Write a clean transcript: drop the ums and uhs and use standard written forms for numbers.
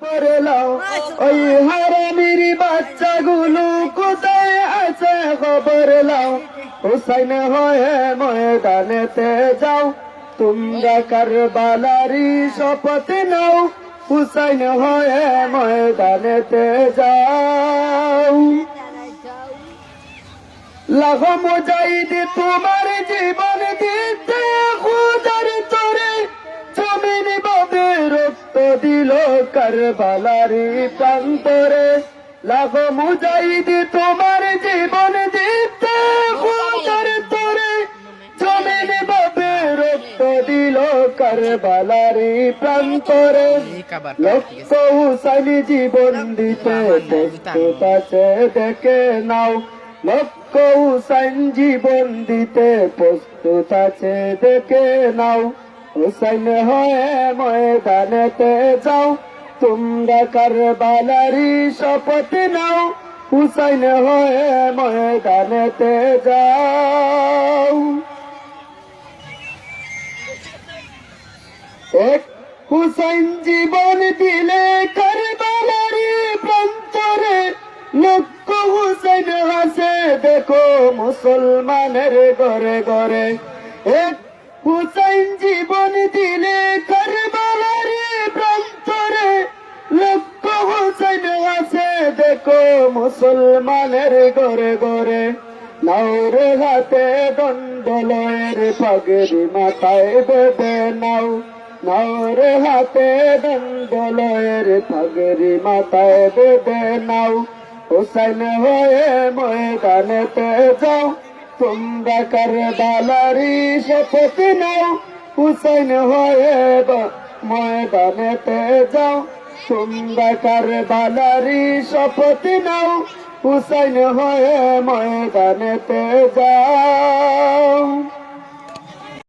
করে লাও ওই হারামির বাচ্চাগুলো কোথায় আছে খবর লাও হুসাইন হয়ে ময়দানেতে যাও তোমরা কারবালারি শপথ নাও হুসাইন হয়ে ময়দানেতে যাও লাখো মুজাহিদ তোমার জীবন দিতে খুদার তোরে জমিন বাবে রক্ত দিল কারবালারি প্রান্তরে লাখো মুজাহিদ তোমার জীবন দিতে খুদার তোরে জমিন বাবে রক্ত দিল কারবালারি প্রান্তরে লক্ষ হুসাইন জীবন দিতে প্রস্তুত আছে দেখে নাও লক্ষ হুসাইন জীবন দিতে প্রস্তুত আছে দেখে নাও হুসাইন হয়ে ময়দানেতে যাও তোমরা কারবালারি শপথ নাও হুসাইন হয়ে ময়দানেতে যাও এক হুসাইন জীবন দিলে কারবালারি প্রান্তরে লক্ষ হুসাইন হাসে দেখো মুসলমানের ঘরে ঘরে এক হুসাইন জীবন দিলে কারবালারি প্রান্তরে লক্ষ হুসাইন হাসে দেখো মুসলমানের ঘরে ঘরে নাওরে হাতে দণ্ডলয়ের পাগড়ি মাথায় বেঁধে নাও নাওরে হাতে দণ্ডলয়ের পাগড়ি মাথায় বেঁধে নাও হুসাইন হয়ে ময়দানেতে যাও তোমরা কারবালারি শপথ নাও হুসাইন হয়ে ময়দানেতে যাও তোমরা কারবালারি শপথ নাও হুসাইন হয়ে ময়দানেতে যাও